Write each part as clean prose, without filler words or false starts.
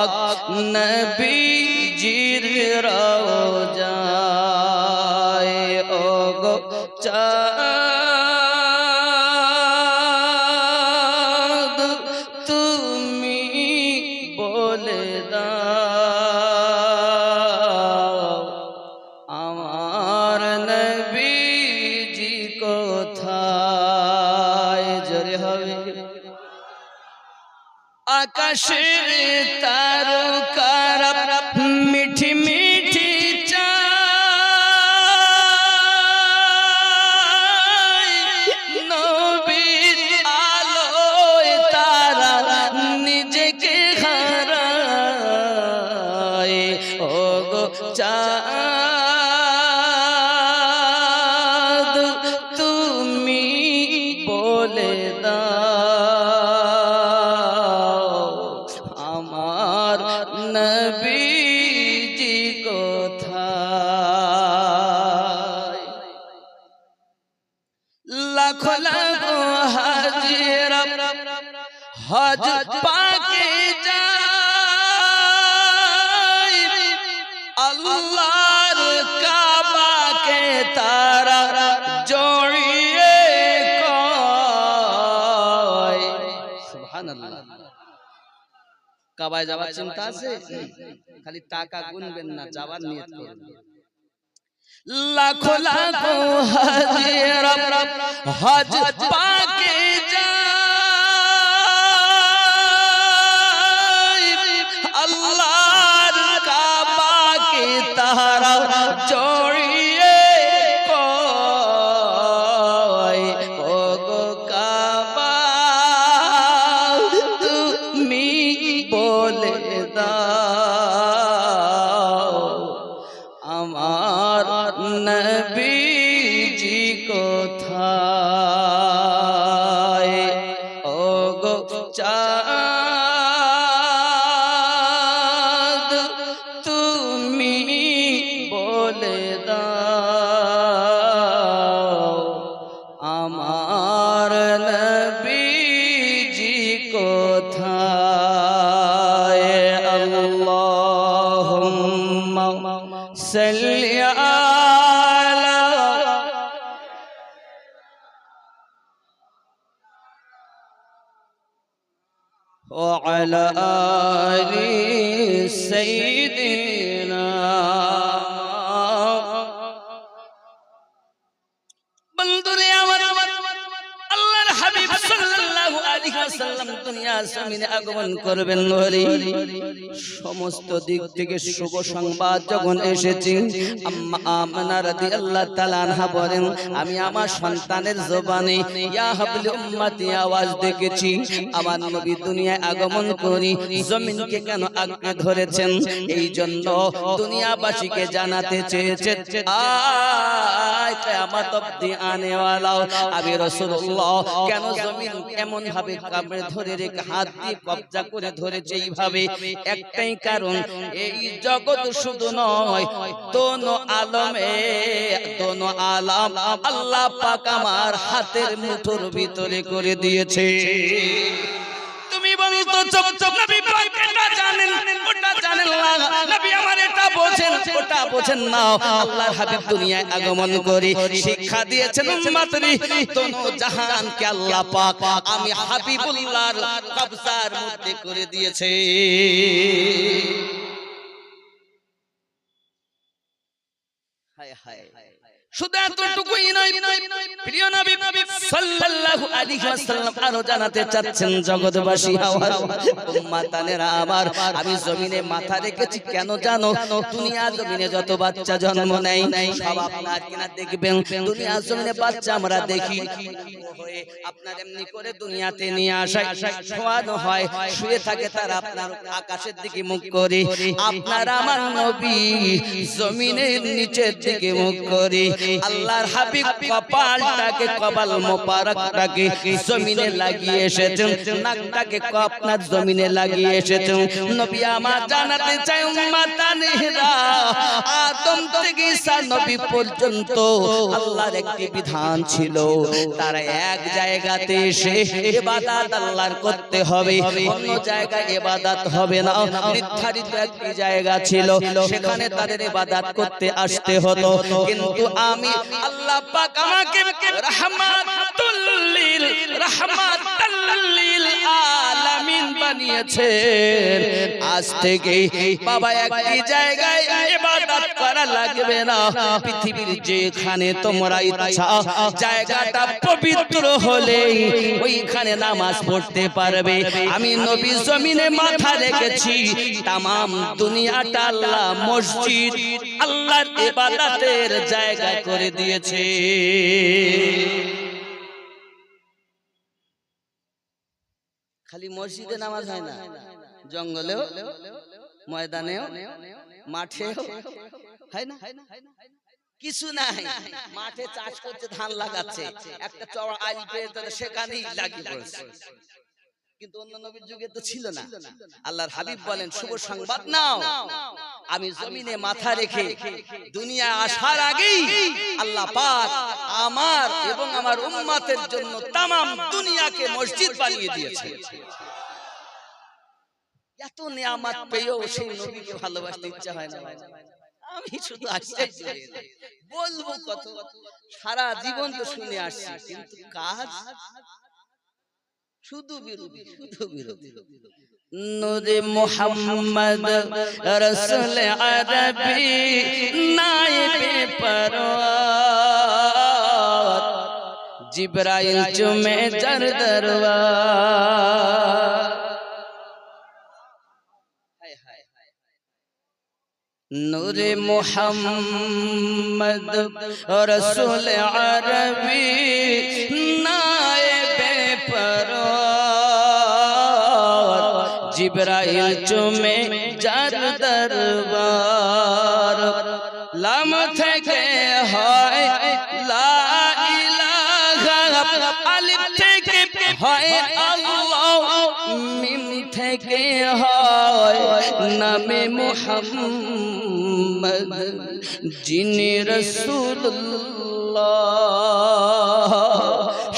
পাক নবীজির রওজায় ওগো চাঁদ তুমি বলে দাও আমার নবীজি কোথায়? জোরে হবে। আকাশের তারকারা মিঠি মিঠি চায়, নবীর আলোয় তারা নিজেকে হারায়। ওগো চাঁদ তুমি বলে দাও আমার নবীজি কোথায়? লাখো লাখো হাজিরা হজ পাকে যায়, আল্লাহর কাবাকে তারা জড়িয়ে কয় সুবহানাল্লাহ। কাবায় যাওয়ার চিন্তা আছে? খালি টাকা গুনবেন না, যাওয়ার নিয়ত করবেন। লাখো লাখো হাজিরা হজ পাকে যায়, আল্লাহর কাবাকে তারা জড়িয়ে কয় ওগো কাবা তুমি বলে দাও আমার নবীজি কোথায়? ওগো চাঁদ তুমি বলে দাও আমার নবীজি কোথায়? আল্লাহুম্মা সাল্লি আলা ওয়া আলা আলি সাইয়্যিদিনা। বন্ধুরে আমার আল্লাহর হাবিব সাল্লাল্লাহু আলাইহি ওয়াসাল্লাম দুনিয়া জমিনে আগমন করবেন বলে সমস্ত দিক থেকে শুভ সংবাদ যখন এসেছে, আম্মা আমিনা রাদিয়াল্লাহু তাআলা আনহা বলেন আমি আমার সন্তানের জবানে ইয়া হাবলি উম্মতি আওয়াজ দেখেছি। আমার নবী দুনিয়ায় আগমন করি জমিনকে কেন আঁকড়ে ধরেছেন, এই জন্য দুনিয়াবাসীকে জানাতে চেয়েছে আয় কিয়ামত অবধি আনেওয়ালা আমি রাসূলুল্লাহ কেন জমিন এমন ভাবে কামড়ে ধরে রেখে হাত দিয়ে কবজা করে ধরেছে। এইভাবে একটাই কারণ, এই জগৎ শুধু নয় দোনো আলমে দোনো আলম আল্লাহ পাক আমার হাতের মুঠোর ভিতরে করে দিয়েছে। তুমি বলো তো নবী পাক এটা জানেন ওটা জানেন না, নবী আমার এটা বোঝেন ওটা বোঝেন না। আল্লাহর হাবিব দুনিয়ায় আগমন করে শিক্ষা দিয়েছেন উম্মতরি দোনো জাহানকে আল্লাহ পাক আমি হাবিবুল্লাহর কবজার মধ্যে করে দিয়েছে। হায় হায় শুধু এতটুকুই নয়, প্রিয় নবী সাল্লাল্লাহু আলাইহি ওয়াসাল্লাম আরো জানাতে চাচ্ছেন জগৎবাসী উম্মাতানেরা আমার আমি জমিনে মাথা রেখেছি কেন জানো? দুনিয়া জমিনে যত বাচ্চা জন্ম নেয় সব আপনার কিনা দেখবেন দুনিয়া জমিনে বাচ্চা আমরা দেখি আপনার এমনি করে দুনিয়াতে নিয়ে আসা শোয়ানো হয়, শুয়ে থাকে তারা আপনার আকাশের দিকে মুখ করে। আপনার আমার নবী জমিনের নিচের দিকে মুখ করে আল্লাহর হাবিব কপালটাকে কপাল মোবারকটাকে জমিনে লাগিয়ে এসেছেন, নাকটাকে আপনার জমিনে লাগিয়ে এসেছেন। নবী আমার জানাতে চাই উম্মাতানিরা, আদম থেকে ঈসা নবী পর্যন্ত আল্লাহর একটি বিধান ছিল, তারা এক জায়গাতে এসে ইবাদত আল্লাহর করতে হবে, অন্য জায়গায় ইবাদত হবে না। নির্ধারিত একটি জায়গা ছিল, সেখানে তাদের ইবাদত করতে আসতে হতো। কিন্তু আমি আল্লাহ পাক আমাকে রাহমাতুল লিল আলামিন বানিয়েছেন। আজ থেকে বাবা একটি জায়গায় ইবাদত করা লাগবে না, পৃথিবীর যেখানে তোমরা ইচ্ছা জায়গাটা পবিত্র হলে ওইখানে নামাজ পড়তে পারবে। আমি নবী জমিনে মাথা রেখেছি, তামাম দুনিয়াটা আল্লাহ মসজিদ আল্লাহর ইবাদতের জায়গা করে দিয়েছে। খালি মসজিদে নামাজ হয় না, জঙ্গলেও, ময়দানেও, মাঠেও হয় না। কিছু নাই, মাঠে চাষ করছে, ধান লাগাচ্ছে, একটা চওড়া আইল পেয়ে সেখানেই লাগিয়ে পড়েছে। কিন্তু অন্য নবীর যুগে তো ছিল না। আল্লাহর হাবিব বলেন, শুভ সংবাদ নাও, আমি জমিনে মাথা রেখে দুনিয়া আসার আগেই আল্লাহ পাক আমার এবং আমার উম্মতের জন্য তামাম দুনিয়াকে মসজিদ বানিয়ে দিয়েছে। এত নিয়ামত পেয়েও সেই নবীকে ভালোবাসতে ইচ্ছা হয় না। আমি শুধু আশ্চর্য বলবো কত, সারা জীবন তো শুনে আসছি, কিন্তু কাজ শুধু বিরোধী, শুধু বিরোধী। নূরে মুহাম্মদ রাসূল আরবি নায়েবে পরওয়ার, জিবরাইল চুমে যার দরবার। নূরে মুহাম্মদ রাসূল আরবি নায়েবে পরওয়ার, জিবরাইল চুমে যার দরবার। লাম থেকে হয় লা ইলাহা, আলিফ থেকে হয় আল্লাহ, মিম থেকে হয় নামে মুহাম্মদ, যিনি রাসূলুল্লাহ।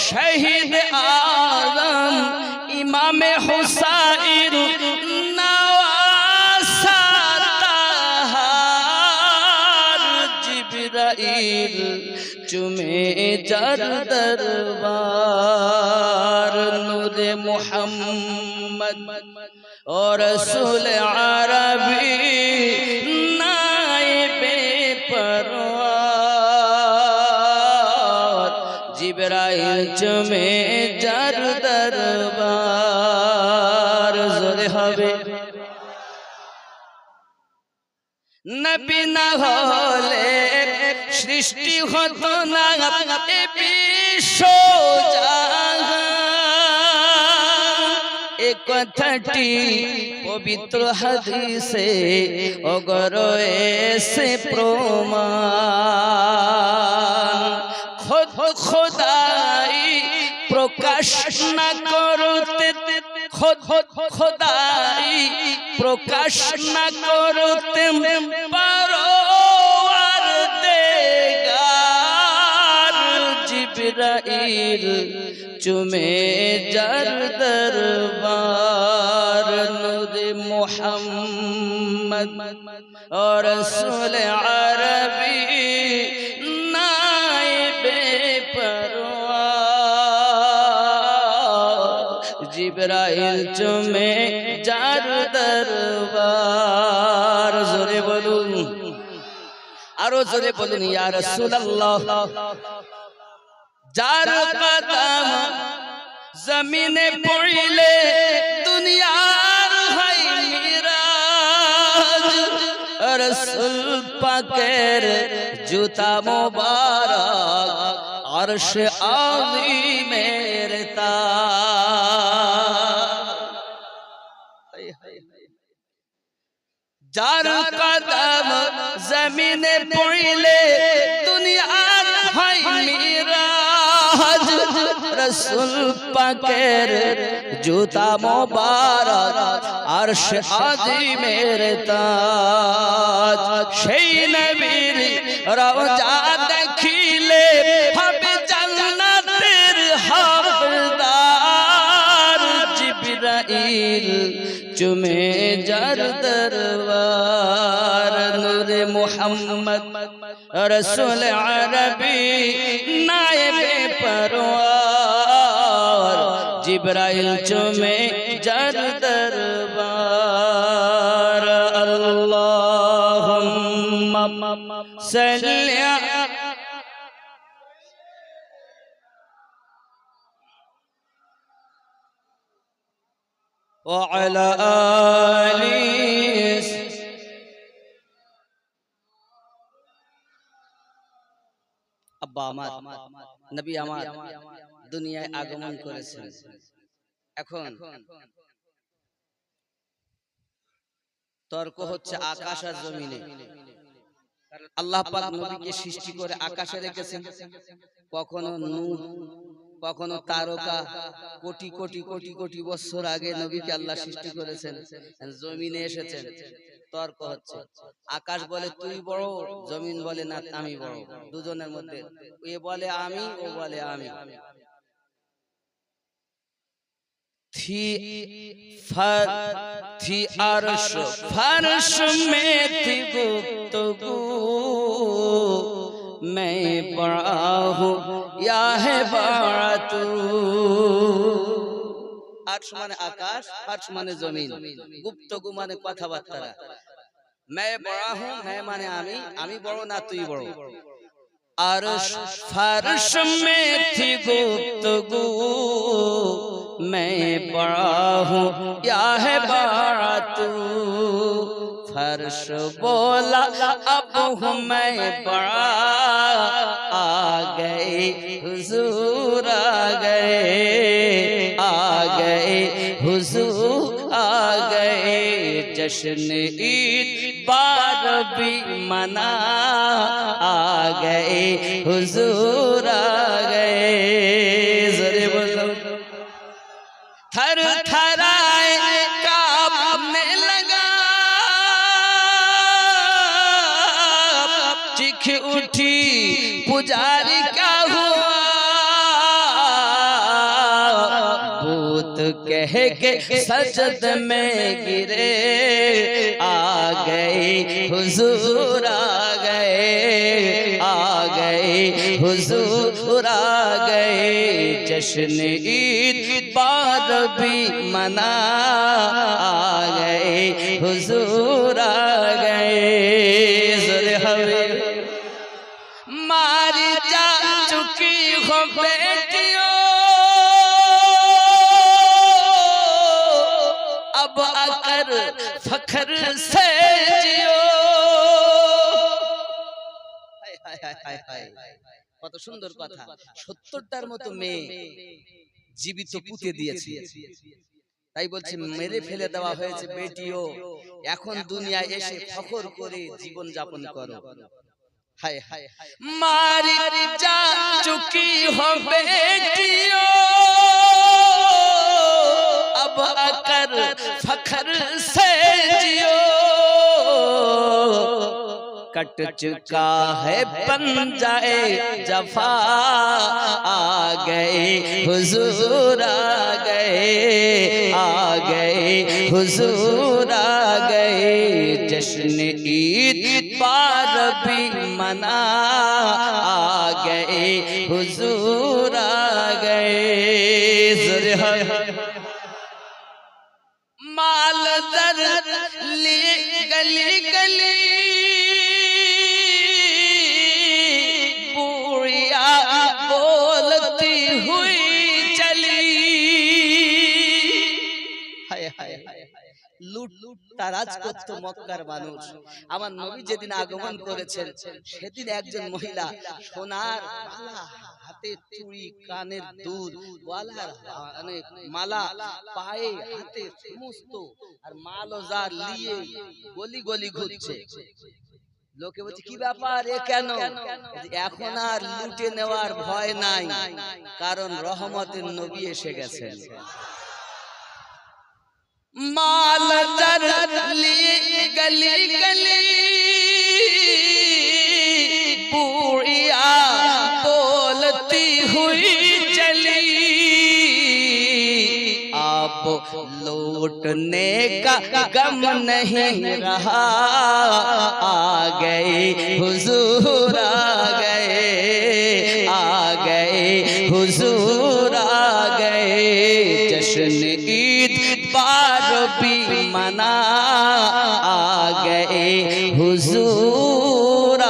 শহীদ আযম ইমামে হুসাইন নওয়াসা তাহার, জিবরাইল চুমে যার দরবার। নূরে মুহাম্মদ ও রাসূল আরবি নায়েবে পরওয়ার, জিবরাইল চুমে যার দরবার। জোরে হবে। নবী না হলে সৃষ্টি হতো না এ বিশ্ব জাহান, এ কথাটি পবিত্র হাদিসে অগর এসে প্রমাণ। খোদাই প্রকাশ না করতে, খোদাই প্রকাশ না করতে পরওয়ারদিগার, জিবরাইল চুমে যার দরবার। নূরে মুহাম্মদ ও রাসূল আরবি নায়েবে পরওয়ার, জিবরাইল চুমে যার দরবার। জোরে বলুন, আরো জোরে বলুন, ইয়া রাসূলুল্লাহ। যার কদম জমিনে পড়িলে দুনিয়ার হয় মিরাজ, রাসূল পাকের জুতা মোবারক আরশ আযীমের তাজ। যার কদম জমিনে পড়িলে দুনিয়ার মিরাজ রাসূল পাকের জুতা মোবারক আরশ আজিমের তাজ সেই নবীর রওজা দেখিলে হবে জান্নাতের হকদার জিবরাইল চুমে যার দরবার নূরে মুহাম্মদ রসুল আরবি নায়েবে পরওয়ার জিবরাইল চুমে যার দরবার আল্লাহুম্মা সাল্লি وعلى آله আব্বা আমার নবী আমার দুনিয়ায় আগমন করেছেন এখন তর্ক হচ্ছে আকাশ আর জমিনে আল্লাহ পাক নবীকে সৃষ্টি করে আকাশে রেখেছেন কখনো নূর কখনো তারকা কোটি কোটি কোটি কোটি বছর আগে নবীকে আল্লাহ সৃষ্টি করেছেন জমিনে এসেছেন তর্ক হচ্ছে আকাশ বলে তুই বড় জমিন বলে না আমি বড় দুজনের মধ্যে এ বলে আমি ও বলে আমি थी अर्श फर्श में थी गुफ्तगू मैं बड़ा हूँ या है बड़ा तू अर्श माने आकाश फर्श माने जमीन गुफ्तगू माने কথাবার্তা मैं बड़ा हूँ मैं माने आमी बड़ो ना तुई बड़ो अर्श फर्श में थी गुफ्तगू मैं बड़ा हूँ या है बड़ा तू फर्श बोला अब हूँ मैं बड़ा आ गए हुजूर आ गए हुजूर आ गए जश्न ईद बार भी मना आ गए हुजूर आ गए ज़रे बोलो थर थराए कांपने लगा चीख उठी पुजारी क्या हुआ भूत कह के सजद में गिरे आ गए हुजूर आ गए हुजूर आ गए जश्न ईद बार भी मना आ गए हुजूर आ गए ज़रे हवे मारी जा चुकी हो बेटियों अब आकर फखर से जियो কত সুন্দর কথা 70টার মতো মেয়ে জীবিত পুঁতে দিয়েছে তাই বলছে মেরে ফেলে দেওয়া হয়েছে বেটিও এখন দুনিয়ায় এসে ফখর করে জীবন যাপন করো হায় হায় মারি যা চুকি हो बेटियो अब आकर फखर से जियो कट चुका है बन जाए जफा आ गए हुजूर आ गए हुजूर आ गए जश्न ईद बार भी मना आ गए हुजूर आ गए माल दर ले गली गली बोलती हुई चली লুট তারাজ করত মক্কার মানুষ আমার নবী যেদিন আগমন করেছেন সেদিন একজন মহিলা সোনার মালা হাতে চুড়ি কানের দুল গলার মালা পায়ে হাতে সমস্ত আর মাল ও জার নিয়ে গলি গলি ঘুরছে লোকে বলছে কি ব্যাপার এ কেন? এখন আর লুটে নেওয়ার ভয় নাই, কারণ রহমতের নবী এসে গেছেন। माल दर लिए गली गली पूरिया बोलती हुई चली, अब लौटने का गम नहीं रहा, आ गए हुजूर आ गए, आ गए हुजूर आ गए, जश्न ईद बार भी मना, आ गए हुजूर आ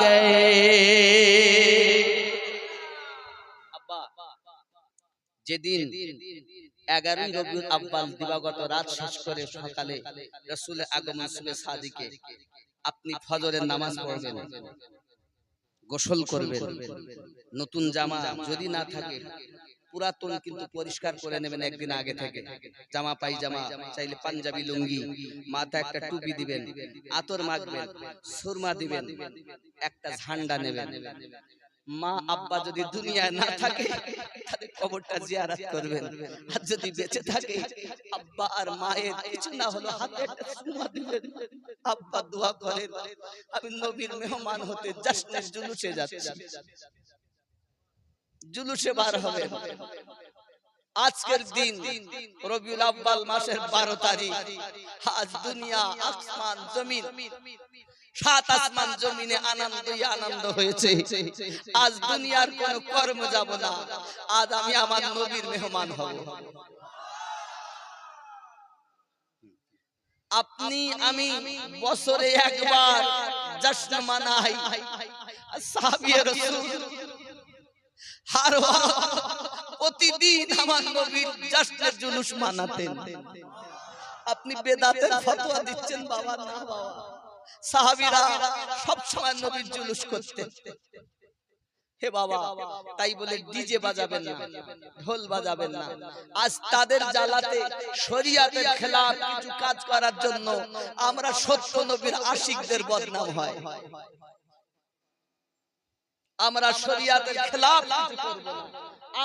गए। আব্বা যেদিন 11 রবিউল আউয়াল দিবাগত রাত শেষ করে সকালে রাসূলের আগমন শুনে সাদিকে আপনি ফজরের নামাজ পড়বেন, গোসল করবেন, নতুন জামা যদি না থাকে পুরাতন কিন্তু পরিষ্কার করে নেবেন একদিন আগে থেকে, জামা পায়জামা চাইলে পাঞ্জাবি লুঙ্গি, মাথা একটা টুপি দিবেন, আতর মাখবেন, সুরমা দিবেন, একটা ঝান্ডা নেবেন। মা আব্বা যদি দুনিয়ায় না থাকে তাদের কবরটা জিয়ারত করবেন, আর যদি বেঁচে থাকে আব্বা আর মায়ের কিছু না হলো হাতে একটা সুরমা দিবেন। আব্বা দোয়া করেন আমি নবীর মেহমান হতে জাশ্নের জুলুসে যাচ্ছি, জুলুসে বার হবে। আজকের দিন রবিউল আউয়াল মাসের 12 তারিখ, আজ দুনিয়া আসমান জমিন, 7 আসমান জমিনে আনন্দই আনন্দ হয়েছে। আজ দুনিয়ার কোন কর্ম যাব না, আজ আমি আমার নবীর মেহমান হব। আপনি আমি বছরে একবার জশ্ন মানাই, সাহাবীয়ে রাসূল হার প্রতিদিন আমার নবীর জশ্নের জুলুস মানাতেন। আপনি বেদাতের ফতোয়া দিচ্ছেন বাবা, না বাবা, সাহাবীরা সব সময় নবীর জুলুস করতেন। হে বাবা, তাই বলে ডিজে বাজাবেন না, ঢোল বাজাবেন না। আজ তাদের জ্বালাতে শরীয়তের খেলাফ কিছু কাজ করার জন্য আমরা সত্য নবীর আশিকদের বদনাম হয়। আমরা শরীয়তের খেলাফ কিছু করব না,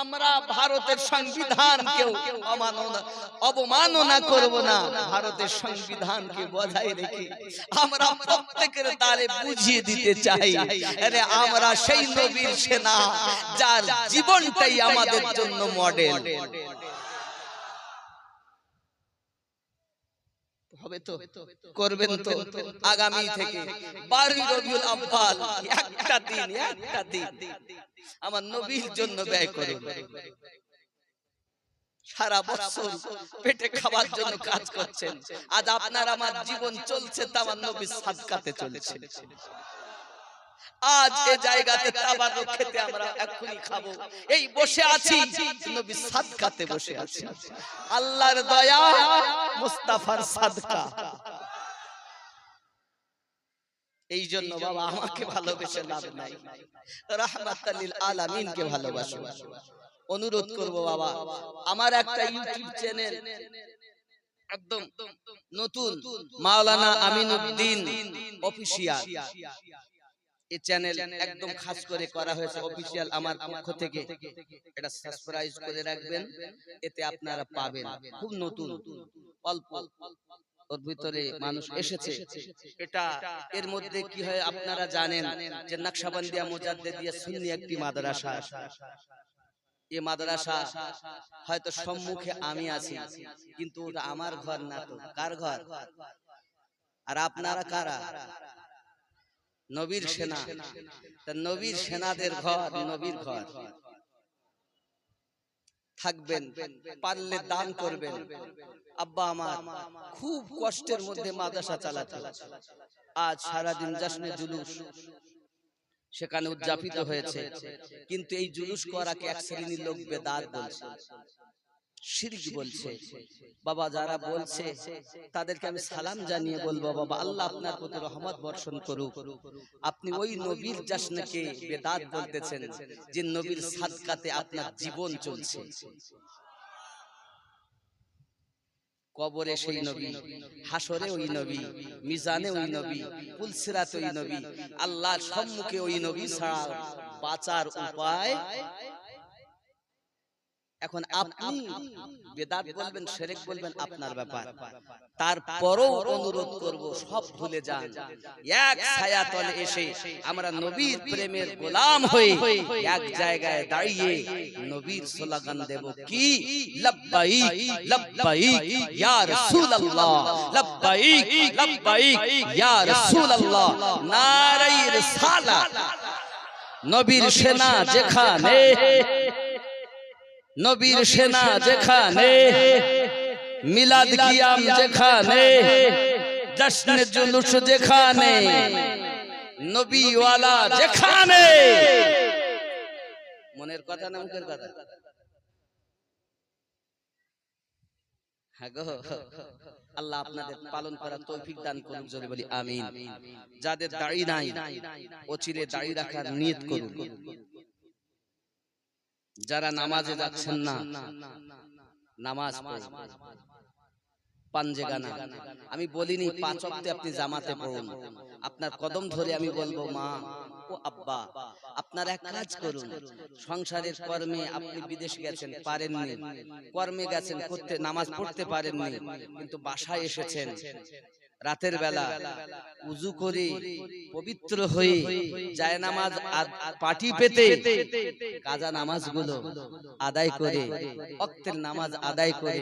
আমরা ভারতের সংবিধানকেও অবমাননা করব না, ভারতের সংবিধানকে বজায় রেখে আমরা প্রত্যেকের দ্বারে বুঝিয়ে দিতে চাই, আরে আমরা সেই নবীর সেনা যার জীবনটাই আমাদের জন্য মডেল। হবে তো, করবেন তো? আগামী থেকে 12 রবিউল আউয়াল একটা দিন আমার নবীর জন্য ব্যয় করুন। সারা বছর পেটে খাবার জন্য কাজ করছেন, আজ আপনার আমার জীবন চলছে তা আমার নবীর সাদকাতে চলছে। আজ এই জায়গাতে তাবারুক খেতে আমরা এখনি খাবো, এই বসে আছি নবীর সাদকাতে বসে আছি। আল্লাহর দয়া, মুস্তাফার সাদকা। এই জন্য বাবা আমাকে ভালোবেসে লাভ নাই, রাহমাতাল লিল আলামিনকে ভালোবাসো। অনুরোধ করব বাবা, আমার একটা ইউটিউব চ্যানেল একদম নতুন, মাওলানা আমিনউদ্দিন অফিশিয়াল। এই চ্যানেল একদম খাস করে করা হয়েছে অফিশিয়াল আমার পক্ষ থেকে, এটা সাবস্ক্রাইব করে রাখবেন, এতে আপনারা পাবেন। খুব নতুন, অল্প ওর ভিতরে মানুষ এসেছে। এটা এর মধ্যে কি হয় আপনারা জানেন যে নকশবন্দিয়া মুজাদ্দিদিয়া সুন্নি একটি মাদ্রাসা। এই মাদ্রাসা হয়তো সম্মুখে আমি আছি, কিন্তু ওটা আমার ঘর না, তো কার ঘর? আর আপনারা কারা? নবীর সেনা। তা নবীর সেনাদের ঘর, নবীর ঘর। থাকবেন, পারলে দান করবেন। আব্বা আমার খুব কষ্টের মধ্যে মাদ্রাসা চালাতো, আজ সারাদিন জশ্নে জুলুস সেখানে উদযাপিত হয়েছে, কিন্তু এই জুলুস করাকে এক শ্রেণীর লোক বেদাত বলছে, শিরক বলছে। বাবা যারা বলছে তাদেরকে আমি সালাম জানিয়ে বলবো, বাবা আল্লাহ আপনার প্রতি রহমত বর্ষণ করুক। আপনি ওই নবীর জশ্নকে বেদাত বলতেছেন যে নবীর সাদকাতে আপনার জীবন চলছে। কবরে সেই নবী, হাসরে ওই নবী, মিজানে ওই নবী, পুলসিরাতে ওই নবী, আল্লাহর সম্মুখে ওই নবী ছাড়া বাঁচার উপায়। এখন আপনি বেদাত বলবেন, শিরক বলবেন, আপনার ব্যাপার। তারপরও অনুরোধ করব, সব ভুলে যান। এক ছায়াতলে এসে আমরা নবীর প্রেমের গোলাম হয়ে এক জায়গায় দাঁড়িয়ে নবীর স্লোগান দেব, কি লব্বাইক লব্বাইক ইয়া রাসূলুল্লাহ, লব্বাইক লব্বাইক ইয়া রাসূলুল্লাহ, নারায়ে রিসালাত। নবীর সেনা যেখানে, নবীর সেনা যেখানে, মিলাদ কিয়াম যেখানে, জশ্ন জুলুস যেখানে, নবীওয়ালা যেখানে। মনের কথা না মুখের কথা? হ্যাঁ গো, আল্লাহ আপনাদের পালন করার তৌফিক দান করুন, জোরে বলি আমিন। যাদের দাড়ি নাই, অচিরে দাড়ি রাখার নিয়ত করুন। যারা নামাজে যাচ্ছেন না, নামাজ পড়ুন। পাঞ্জেগানা আমি বলিনি, 5 ওয়াক্তে আপনি জামাতে পড়ুন। আপনার কদম ধরে আমি বলবো, মা ও আব্বা, আপনার এক কাজ করুন, সংসারের কর্মে আপনি বিদেশ গেছেন, পারেননি, কর্মে গেছেন, করতে নামাজ পড়তে পারেননি, কিন্তু বাসায় এসেছেন, রাতের বেলা উযু করে পবিত্র হয়ে জায়নামাজ পাটি পেতে কাজা নামাজগুলো আদায় করে, ওয়াক্তের নামাজ আদায় করে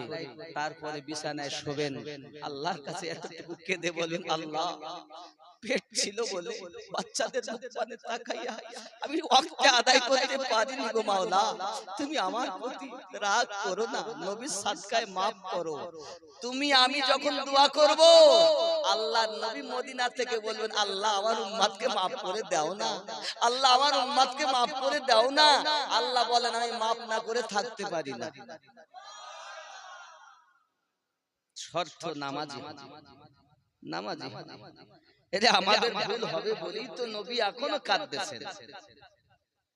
তারপরে বিছানায় শোবেন। আল্লাহর কাছে এতটুকু কেঁদে বলেন, আল্লাহ, পেট ছিল বলে বাচ্চাদের মুখপানে তাকাইয়া আমি ওয়াক্তে আদায় করতে পারিনি গো মাওলা, তুমি আমার প্রতি রাগ করো না, নবীর সাদকায় maaf করো। তুমি আমি যখন দোয়া করব, আল্লাহর নবী মদিনা থেকে বলবেন, আল্লাহ আমার উম্মতকে maaf করে দাও না, আল্লাহ আমার উম্মতকে maaf করে দাও না। আল্লাহ বলেন, আমি maaf না করে থাকতে পারি না। শর্ত নামাজি, নামাজি। এটা আমাদের ভুল হবে বলেই তো নবী এখনো কাঁদতেছেন।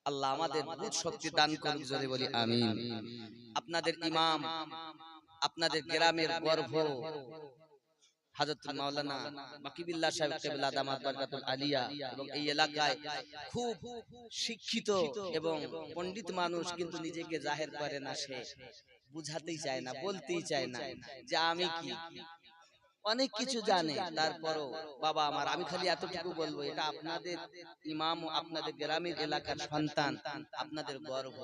আল্লাহ আমাদের বুঝ শক্তি দান করুন, জোরে বলি আমিন। আপনাদের ইমাম, আপনাদের গ্রামের গর্ভ হযরত মাওলানা মাকিবুল্লাহ সাহেব কিবলা দামাত বরকাতুল আলিয়া, এবং এই এলাকায় খুব শিক্ষিত এবং পণ্ডিত মানুষ, কিন্তু নিজেকে জাহির করে না, সে বুঝাতেই চায় না, বলতেই চায় না যে আমি কি, অনেক কিছু জানে। তারপরও বাবা আমার, আমি খালি এতটুকু বলবো, এটা আপনাদের ইমাম, আপনাদের গ্রামের এলাকার সন্তান, আপনাদের গর্ব।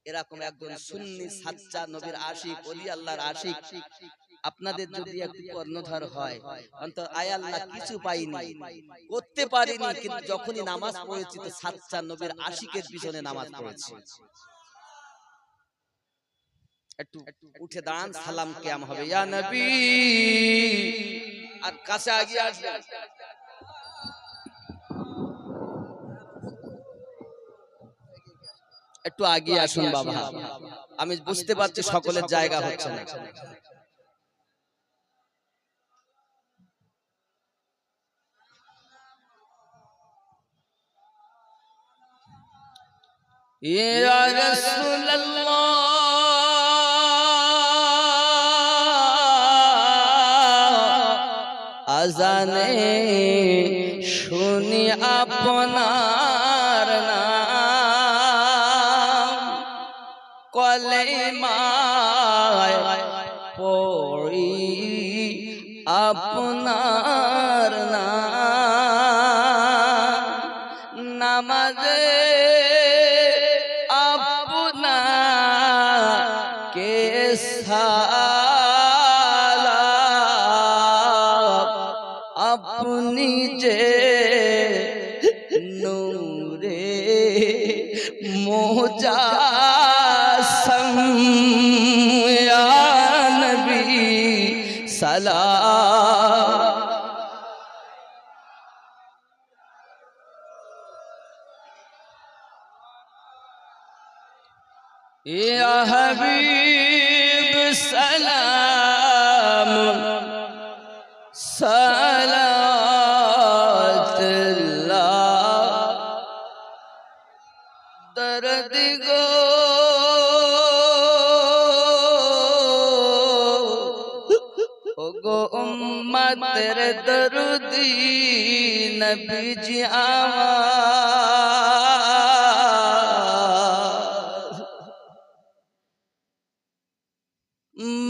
এরকম একজন সুন্নি সাচ্চা নবীর আশিক, ওলি আল্লাহর আশিক আপনাদের যদি একটু কর্ণধার হয়, অন্তত আয় আল্লাহ কিছু পাইনি, করতে পারিনি, কিন্তু যখনই নামাজ পড়েছি তো সাচ্চা নবীর আশিকের পিছনে নামাজ পড়েছি। একটু উঠে দাঁড়ান, সালাম কিয়াম হবে, ইয়া নবী, আর কাছে আগিয়ে আসবেন। একটু আগিয়ে আসুন বাবা, আমি বুঝতে পারছি সকলের জায়গা হচ্ছে না। ইয়া রাসূলুল্লাহ, আজানে শুনি আপনার নাম, কলেমায় পড়ি আপনার নাম, নামাজে আপনাকে সালাম, আপনি যে নূরে মুজাসসাম, ইয়া নবী সালাম। ইয়া হাবিব সালাম, সালাতুল্লাহ, দরদ গো উম্মতের দরুদি নবীজি আমার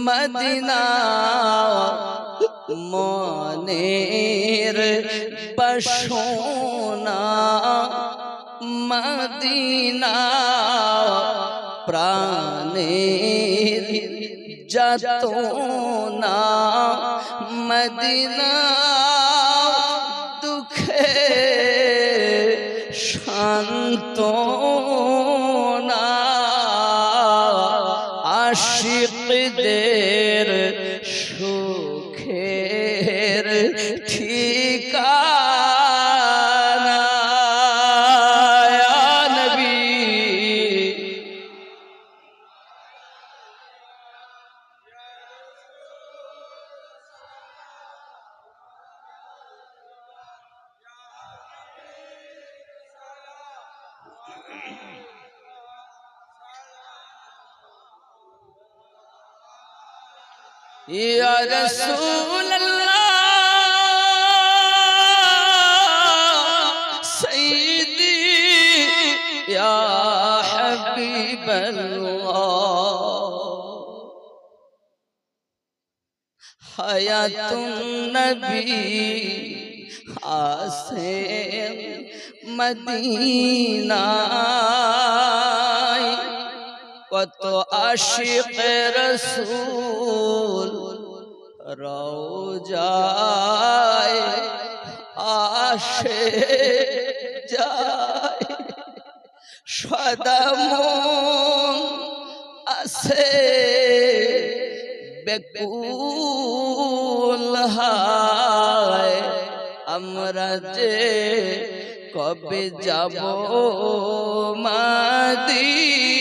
মদিনা মনের বাসনা মদিনা প্রাণের যাতনা মদিনা দুঃখে সান্ত্বনা আশিকদের সুখের ঠিকানা ইয়া নবী या रसूल अल्लाह सईदी या हबीब अल्लाह हयातुन नबी आसे मदीना কত আশিক রাসূল রওজায় আসে যায় সদা মন আছে বেকুল হায় আমরা যে কবে যাব মদিনা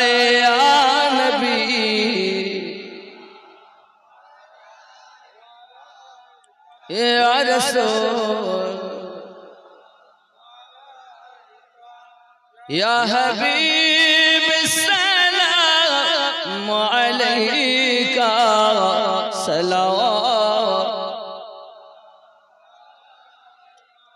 ইয়া নবী ইয়া রাসূল ইয়া হাবিব সালামু আলাইকা সালাওয়াত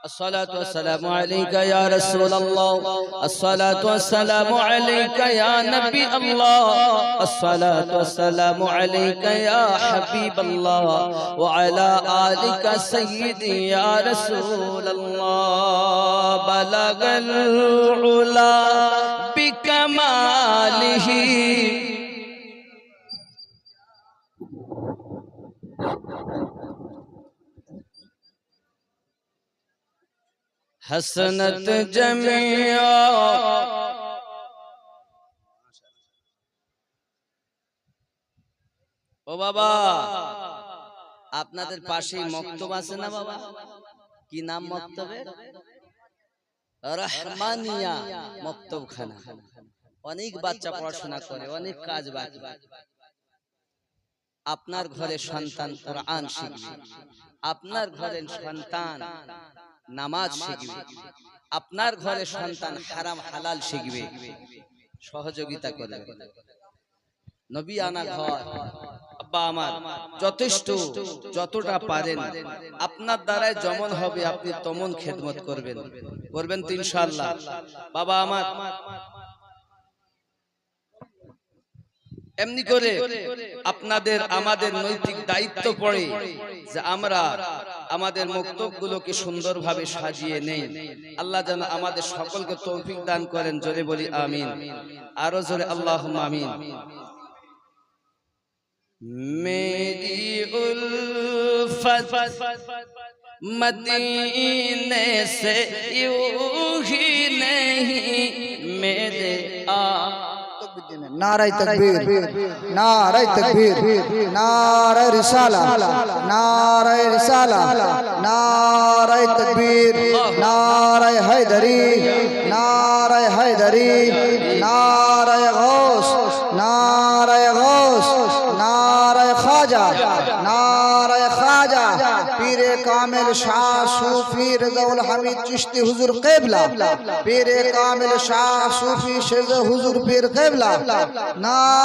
الصلاة والسلام عليك يا رسول الله الصلاة والسلام عليك يا نبي الله الصلاة والسلام عليك يا حبيب الله وعلى آلك سيدي يا رسول الله بلغ العلا بكماله حسنت جميعا ও বাবা আপনাদের পাশে মক্তব আছে না বাবা কি নাম মক্তবের রহমানিয়া মক্তবখানা অনেক বাচ্চা পড়াশোনা করে অনেক কাজ বাকি আপনার ঘরে সন্তান কোরআন শিখবে আপনার ঘরের সন্তান নামাজ শিখবে আপনার ঘরে সন্তান হারাম হালাল শিখবে সহযোগিতা করবে নবী আনা ঘর আব্বা আমার যথেষ্ট যতটা পারেন আপনার দ্বারাই যেমন হবে আপনি তেমন খেদমত করবেন করবেন তো ইনশাআল্লাহ বাবা আমার এমনি করে আপনাদের আমাদের নৈতিক দায়িত্ব পড়ে যে আমরা আমাদের মক্তবগুলোকে সুন্দরভাবে সাজিয়ে নেই আল্লাহ যেন আমাদের সকলকে তৌফিক দান করেন জোরে বলি আমিন আরো জোরে আল্লাহুম্মা আমিন মেরি উলফত মদীনে से यूं ही नहीं मेरे नारे तकबीर नारे तकबीर नारे रिसाला नारे रिसाला नारे तकबीर नारे हैदरी नारे हैदरी नारे गौस नारे गौस नारे ख्वाजा पीरे कामिल शाह सूफी रज़ाउल हमीद चिश्ती हुजूर क़िबला, पीरे कामिल शाह सूफी शेज़ हुजूर पीर क़िबला। नारे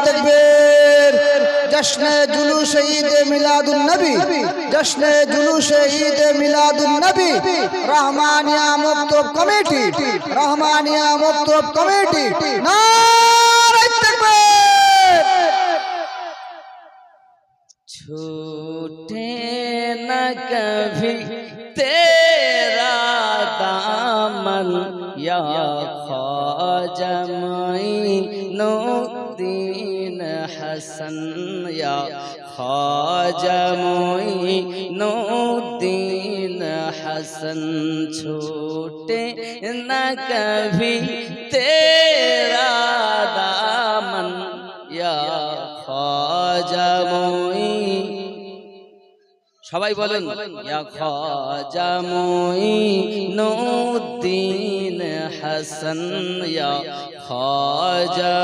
तकबीर। जश्न जुलूस ईद मिलादुन नबी, जश्न जुलूस ईद मिलादुन नबी। Rahmania Maktoob committee, Rahmania Maktoob committee. नारे तकबीर। छूटे न कभी तेरा दामन या ख्वाजा मोइनुद्दीन हसन, या ख्वाजा मोइनुद्दीन हसन। छूटे न कभी तेरा दामन या ख्वाजा সবাই বলেন ইয়া খ্বাজা মুঈনুদ্দিন হাসান, ইয়া খ্বাজা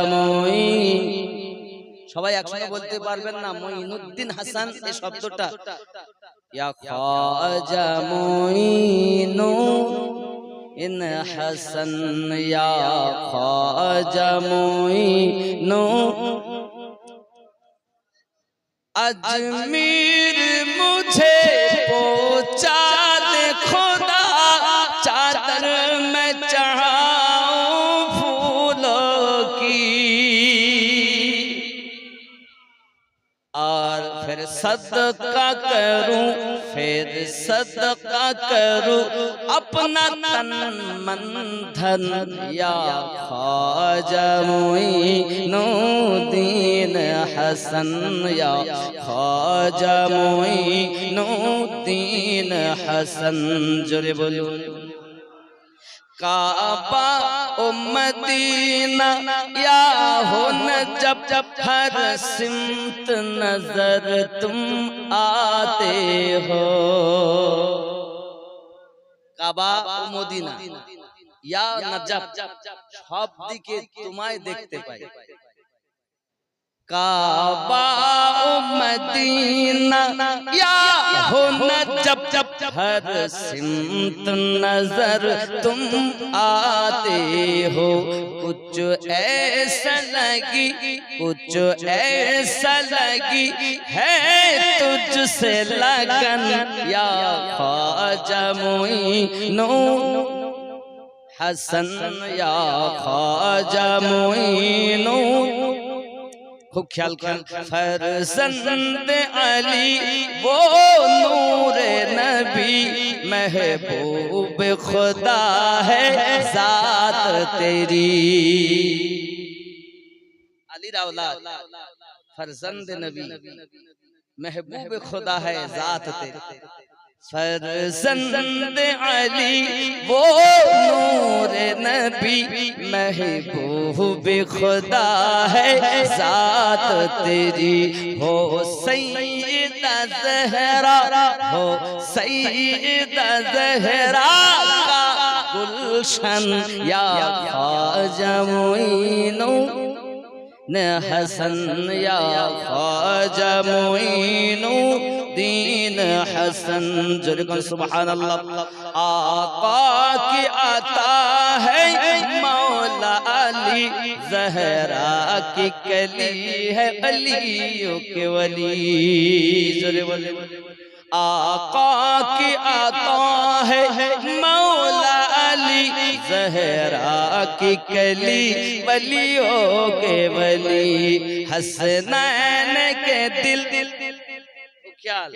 সবাই একসঙ্গে বলতে পারবেন না মুঈনুদ্দিন হাসান এই শব্দটা? ইয়া খ্বাজা মুঈনুদ্দিন হাসান, ইয়া খ্বাজা মুঈনুদ্দিন। अजमीर मुझे पहुंचा दे खुदा, चादर में चढ़ाऊं फूलों की, और फिर सदका करूं, फिर सदका करूं अपना तन मन धन, या ख्वाजा मुईनुद्दीन हसन, या ख्वाजा मुईनुद्दीन हसन। जोरे बोलो। काबा ओ मदीना या हो नजब, हर सिमत नजर तुम आते हो। काबा ও মদিনা ইয়া নজব সব দিকে তোমায় দেখতে পাই। काबा ओ मदीना या हो नजब, हर सिमत नजर तुम आते हो। कुछ ऐसा लगी, कुछ ऐसा लगी है तुझसे लगन, या ख्वाजा मुईनुद्दीन हसन, या ख्वाजा मुईनुद्दीन। खूब ख्याल कर। फरजंद अली वो नूर नबी, महबूब खुदा है जात तेरी। अली औलाद फरजंद नबी, महबूब खुदा है जात तेरी। फरजंद अली वो नूर नबी, महबूब खुदा है जात तेरी। हो सैयदा ज़हरा, हो सैयदा ज़हरा का गुलशन, या ख्वाजा मुईनुद्दीन हसन, या ख्वाजा मुईनुद्दीन हसन। जोरे सुभान अल्लाह। आका की आता है मौला अली, ज़हरा की कली है अलियों के वली। जोरे बोले। आका की आता है मौला अली, ज़हरा की कली वलियों के वली। हसनैन के दिल ख्याल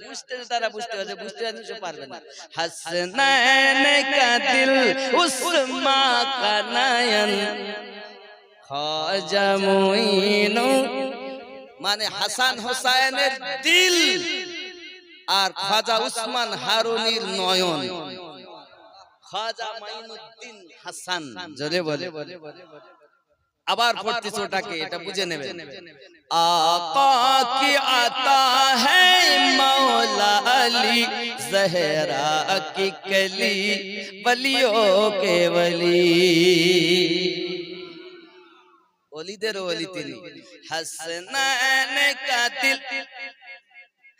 बुझते तारा बुझते बुझते पारबे ना। हसनैन का दिल उस माँ का नयन, ख्वाजा मुईनुद्दीन माने হাসান হোসাইনের দিল আর খাজা উসমান হারুনির নয়ন। খাজা মাইনুদ্দিন হাসান। জোরে বলে। আবার পড়তেছি ওটাকে, এটা বুঝে নেবেন। आका की आता है मौला अली, ज़हरा की कली वलियों के वली। वलीदेर वली তিনি। हसनैन का दिल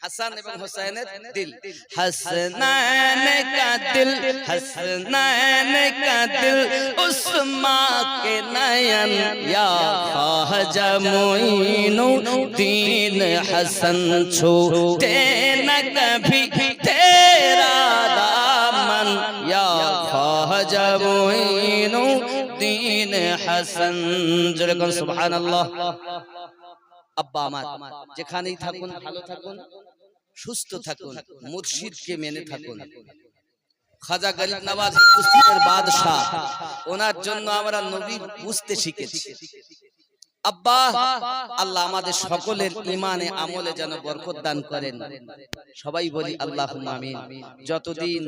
হাসান এবং হুসাইনের দিল হাসনান কা দিল হাসনান কা দিল উসমা কে নয়ন ইয়া খাজা মুঈনুদ্দিন হাসান ছুটে না কভি তেরা দামন ইয়া খাজা মুঈনুদ্দিন হাসান জোরে বলুন সুবহানাল্লাহ। আব্বা আমার যেখানেই থাকুন ভালো থাকুন, সুস্থ থাকুন, মুর্শিদকে মেনে থাকুন। খাজা গরিব নওয়াজ হিন্দুস্তানের বাদশাহ, ওনার জন্য আমরা নবী বুঝতে শিখেছি। আব্বা আল্লাহ আমাদের সকলের ঈমানে আমলে যেন বরকত দান করেন। সবাই বলি আল্লাহুম্মা আমিন। যতদিন